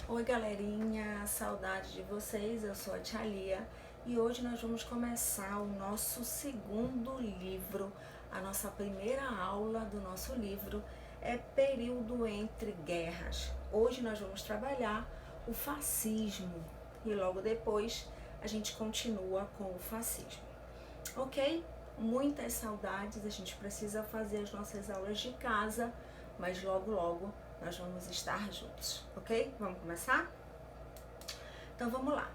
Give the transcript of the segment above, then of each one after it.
Oi galerinha, saudade de vocês, eu sou a Tia Lia e hoje nós vamos começar o nosso segundo livro, a nossa primeira aula do nosso livro é Período entre Guerras. Hoje nós vamos trabalhar o fascismo e logo depois a gente continua com o fascismo, ok? Muitas saudades, a gente precisa fazer as nossas aulas de casa, mas logo nós vamos estar juntos, ok? Vamos começar? Então vamos lá.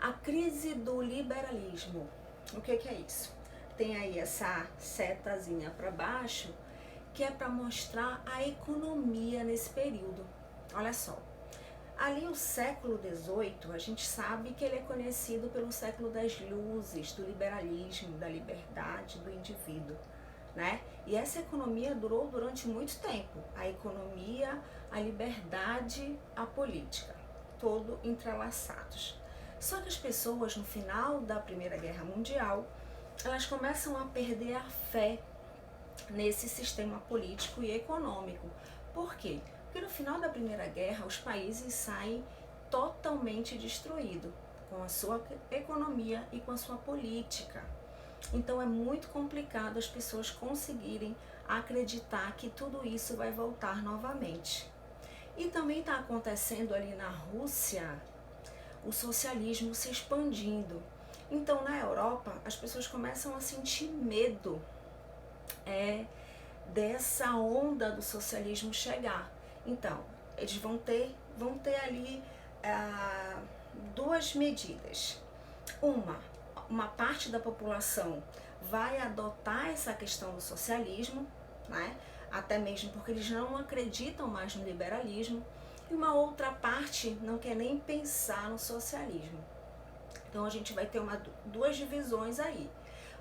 A crise do liberalismo. O que é isso? Tem aí essa setazinha para baixo, que é para mostrar a economia nesse período. Olha só. Ali o século XVIII, a gente sabe que ele é conhecido pelo século das luzes, do liberalismo, da liberdade do indivíduo, né? E essa economia durou durante muito tempo. A economia, a liberdade, a política, todo entrelaçados. Só que as pessoas no final da Primeira Guerra Mundial, elas começam a perder a fé nesse sistema político e econômico. Por quê? Porque no final da Primeira Guerra, os países saem totalmente destruídos, com a sua economia e com a sua política. Então é muito complicado as pessoas conseguirem acreditar que tudo isso vai voltar novamente. E também está acontecendo ali na Rússia o socialismo se expandindo. Então na Europa as pessoas começam a sentir medo dessa onda do socialismo chegar. Então, eles vão ter ali duas medidas. Uma parte da população vai adotar essa questão do socialismo, né? Até mesmo porque eles não acreditam mais no liberalismo, e uma outra parte não quer nem pensar no socialismo. Então a gente vai ter duas divisões aí,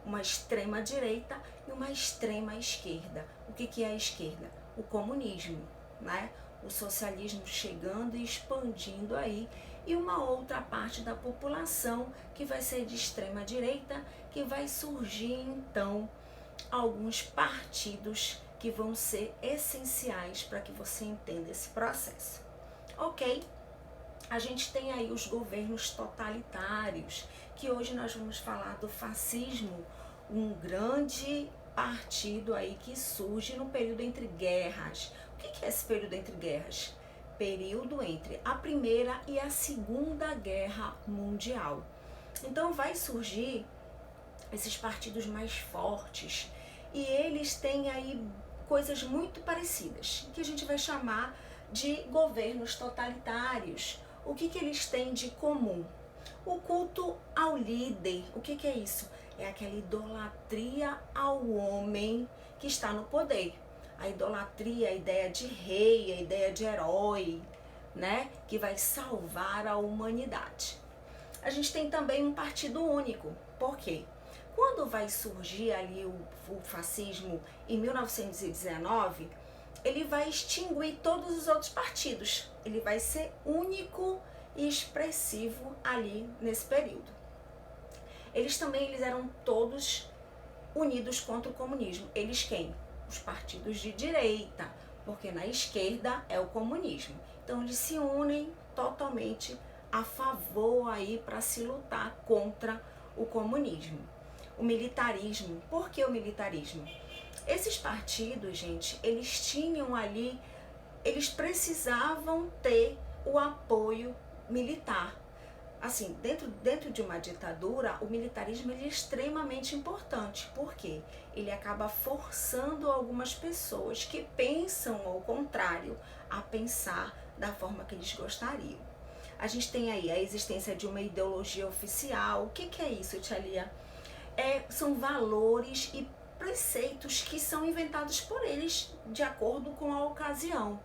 uma extrema direita e uma extrema esquerda. O que é a esquerda? O comunismo, né? O socialismo chegando e expandindo aí, e uma outra parte da população que vai ser de extrema direita, que vai surgir então alguns partidos que vão ser essenciais para que você entenda esse processo. Ok? A gente tem aí os governos totalitários, que hoje nós vamos falar do fascismo, um grande partido aí que surge no período entre guerras. O que é esse período entre guerras? Período entre a Primeira e a Segunda Guerra Mundial. Então vai surgir esses partidos mais fortes e eles têm aí coisas muito parecidas, que a gente vai chamar de governos totalitários. O que eles têm de comum? O culto ao líder. O que é isso? É aquela idolatria ao homem que está no poder. A idolatria, a ideia de rei, a ideia de herói, né? Que vai salvar a humanidade. A gente tem também um partido único. Por quê? Quando vai surgir ali o fascismo em 1919, ele vai extinguir todos os outros partidos. Ele vai ser único e expressivo ali nesse período. Eles eram todos unidos contra o comunismo. Eles quem? Os partidos de direita, porque na esquerda é o comunismo. Então eles se unem totalmente a favor aí para se lutar contra o comunismo. O militarismo. Por que o militarismo? Esses partidos, gente, eles tinham ali, eles precisavam ter o apoio militar. Assim, dentro de uma ditadura, o militarismo ele é extremamente importante. Por quê? Ele acaba forçando algumas pessoas que pensam ao contrário a pensar da forma que eles gostariam. A gente tem aí a existência de uma ideologia oficial. O que é isso, Tia Lia? São valores e preceitos que são inventados por eles de acordo com a ocasião.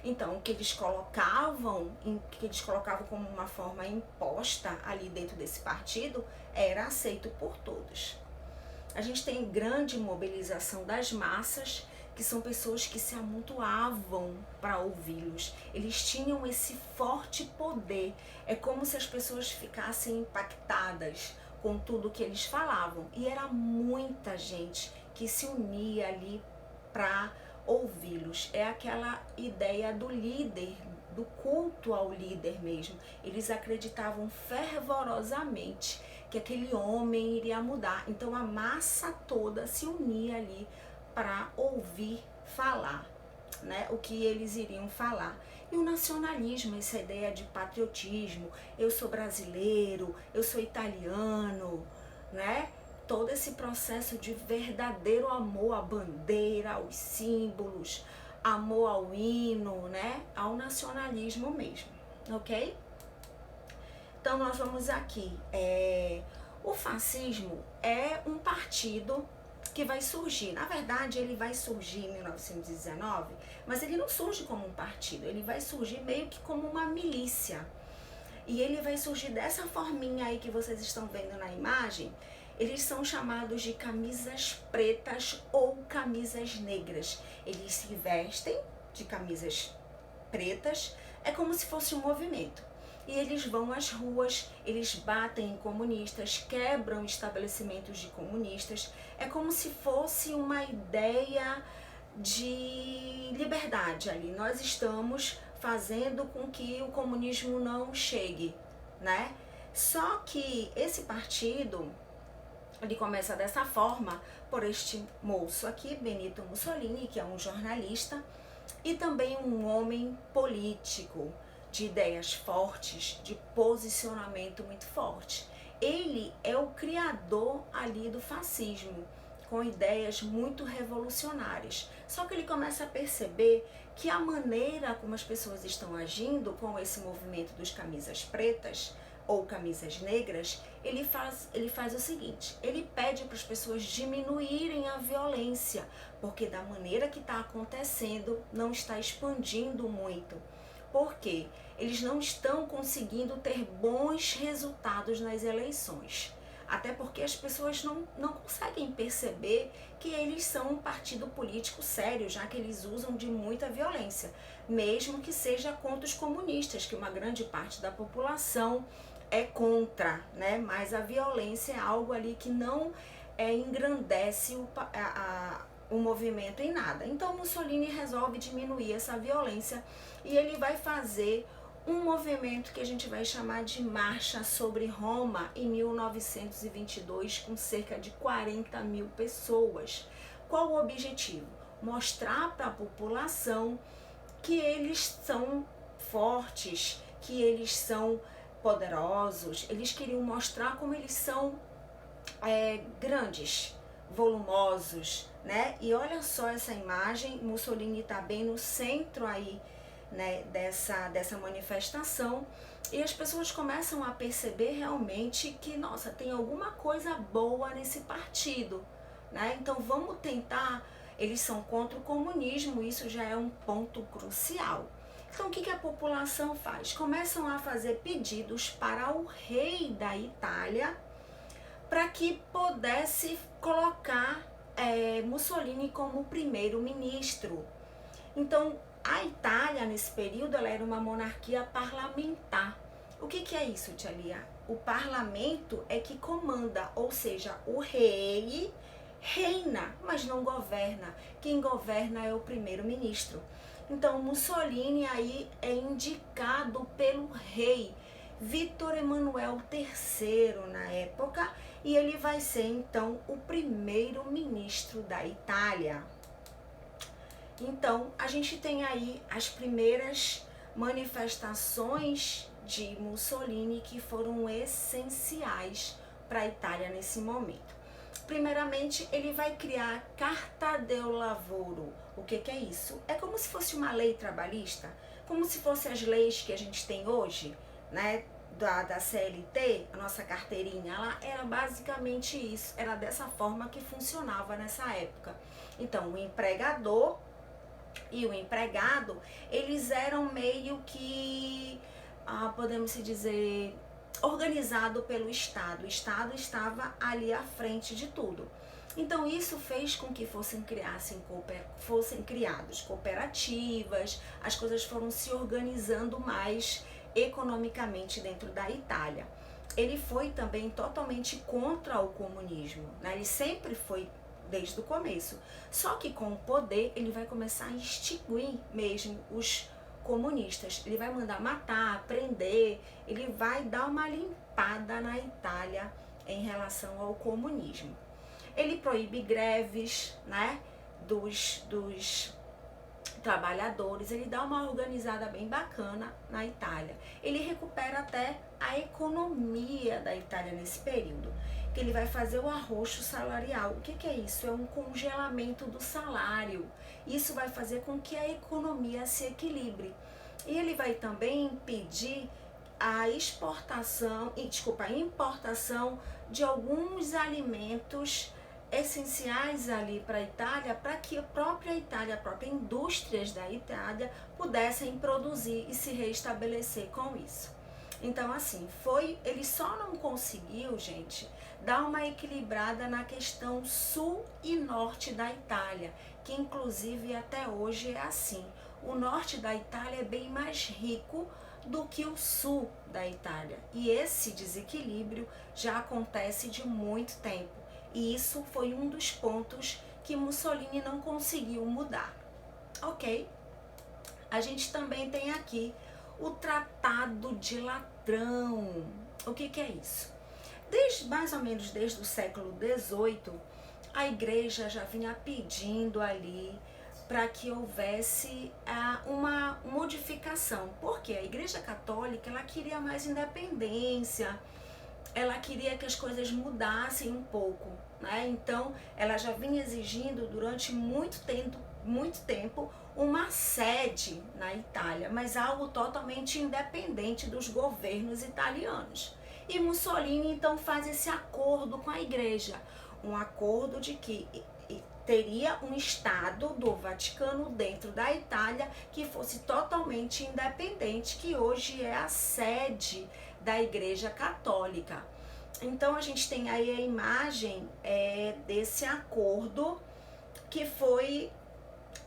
Então, o que eles colocavam como uma forma imposta ali dentro desse partido era aceito por todos. A gente tem grande mobilização das massas, que são pessoas que se amontoavam para ouvi-los. Eles tinham esse forte poder. É como se as pessoas ficassem impactadas com tudo que eles falavam. E era muita gente que se unia ali para ouvi-los. É aquela ideia do líder do culto ao líder mesmo. Eles acreditavam fervorosamente que aquele homem iria mudar. Então a massa toda se unia ali para ouvir falar, né, o que eles iriam falar. E o nacionalismo, essa ideia de patriotismo, eu sou brasileiro, eu sou italiano, né? Todo esse processo de verdadeiro amor à bandeira, aos símbolos, amor ao hino, né? Ao nacionalismo mesmo, ok? Então nós vamos aqui. O fascismo é um partido que vai surgir. Na verdade, ele vai surgir em 1919, mas ele não surge como um partido, ele vai surgir meio que como uma milícia. E ele vai surgir dessa forminha aí que vocês estão vendo na imagem. Eles são chamados de camisas pretas ou camisas negras. Eles se vestem de camisas pretas, é como se fosse um movimento. E eles vão às ruas, eles batem em comunistas, quebram estabelecimentos de comunistas. É como se fosse uma ideia de liberdade ali. Nós estamos fazendo com que o comunismo não chegue, né? Só que esse partido, ele começa dessa forma por este moço aqui, Benito Mussolini, que é um jornalista e também um homem político, de ideias fortes, de posicionamento muito forte. Ele é o criador ali do fascismo, com ideias muito revolucionárias. Só que ele começa a perceber que a maneira como as pessoas estão agindo com esse movimento dos camisas pretas ou camisas negras, ele faz o seguinte, ele pede para as pessoas diminuírem a violência, porque da maneira que está acontecendo, não está expandindo muito. Por quê? Eles não estão conseguindo ter bons resultados nas eleições. Até porque as pessoas não conseguem perceber que eles são um partido político sério, já que eles usam de muita violência, mesmo que seja contra os comunistas, que uma grande parte da população é contra, né? Mas a violência é algo ali que não engrandece o movimento em nada. Então Mussolini resolve diminuir essa violência e ele vai fazer um movimento que a gente vai chamar de Marcha sobre Roma em 1922, com cerca de 40 mil pessoas. Qual o objetivo? Mostrar para a população que eles são fortes, que eles são poderosos. Eles queriam mostrar como eles são grandes, volumosos, né? E olha só essa imagem, Mussolini está bem no centro aí, né, dessa manifestação, e as pessoas começam a perceber realmente que, nossa, tem alguma coisa boa nesse partido, né? Então vamos tentar, eles são contra o comunismo, isso já é um ponto crucial. Então o que a população faz? Começam a fazer pedidos para o rei da Itália para que pudesse colocar Mussolini como primeiro-ministro. Então a Itália, nesse período, ela era uma monarquia parlamentar. O que é isso, Tia Lia? O parlamento é que comanda, ou seja, o rei reina, mas não governa. Quem governa é o primeiro-ministro. Então, Mussolini aí é indicado pelo rei Vítor Emanuel III na época, e ele vai ser, então, o primeiro-ministro da Itália. Então, a gente tem aí as primeiras manifestações de Mussolini que foram essenciais para a Itália nesse momento. Primeiramente, ele vai criar a Carta del Lavoro. O que é isso? É como se fosse uma lei trabalhista, como se fossem as leis que a gente tem hoje, né? Da CLT, a nossa carteirinha, ela era basicamente isso, era dessa forma que funcionava nessa época. Então, o empregador e o empregado, eles eram meio que, podemos dizer, organizado pelo Estado. O Estado estava ali à frente de tudo. Então isso fez com que fossem criadas cooperativas, as coisas foram se organizando mais economicamente dentro da Itália. Ele foi também totalmente contra o comunismo, né? Ele sempre foi desde o começo. Só que com o poder ele vai começar a extinguir mesmo os comunistas. Ele vai mandar matar, prender, ele vai dar uma limpada na Itália em relação ao comunismo. Ele proíbe greves, né, dos trabalhadores, ele dá uma organizada bem bacana na Itália. Ele recupera até a economia da Itália nesse período, que ele vai fazer o arroxo salarial. O que é isso? É um congelamento do salário. Isso vai fazer com que a economia se equilibre. E ele vai também impedir a importação de alguns alimentos essenciais ali para a Itália, para que a própria Itália, as próprias indústrias da Itália pudessem produzir e se reestabelecer com isso. Então, assim, ele só não conseguiu, gente, dar uma equilibrada na questão sul e norte da Itália, que inclusive até hoje é assim. O norte da Itália é bem mais rico do que o sul da Itália. E esse desequilíbrio já acontece de muito tempo. E isso foi um dos pontos que Mussolini não conseguiu mudar. Ok? A gente também tem aqui o Tratado de Latrão. O que é isso? Mais ou menos desde o século XVIII, a igreja já vinha pedindo ali para que houvesse uma modificação. Porque a igreja católica, ela queria mais independência, ela queria que as coisas mudassem um pouco, né? Então, ela já vinha exigindo durante muito tempo uma sede na Itália, mas algo totalmente independente dos governos italianos. E Mussolini então faz esse acordo com a igreja, um acordo de que teria um Estado do Vaticano dentro da Itália que fosse totalmente independente, que hoje é a sede da Igreja Católica. Então a gente tem aí a imagem desse acordo que foi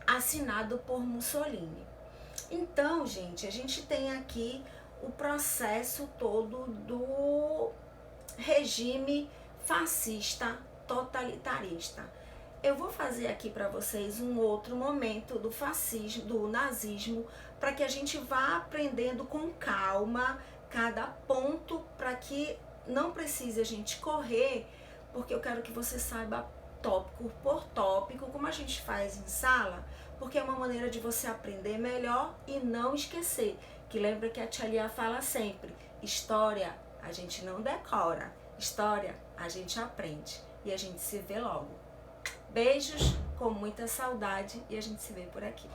assinado por Mussolini. Então, gente, a gente tem aqui o processo todo do regime fascista totalitarista. Eu vou fazer aqui para vocês um outro momento do fascismo, do nazismo, para que a gente vá aprendendo com calma cada ponto, para que não precise a gente correr, porque eu quero que você saiba tópico por tópico, como a gente faz em sala, porque é uma maneira de você aprender melhor e não esquecer. Que lembra que a tia Lia fala sempre, história a gente não decora, história a gente aprende. E a gente se vê logo. Beijos, com muita saudade, e a gente se vê por aqui.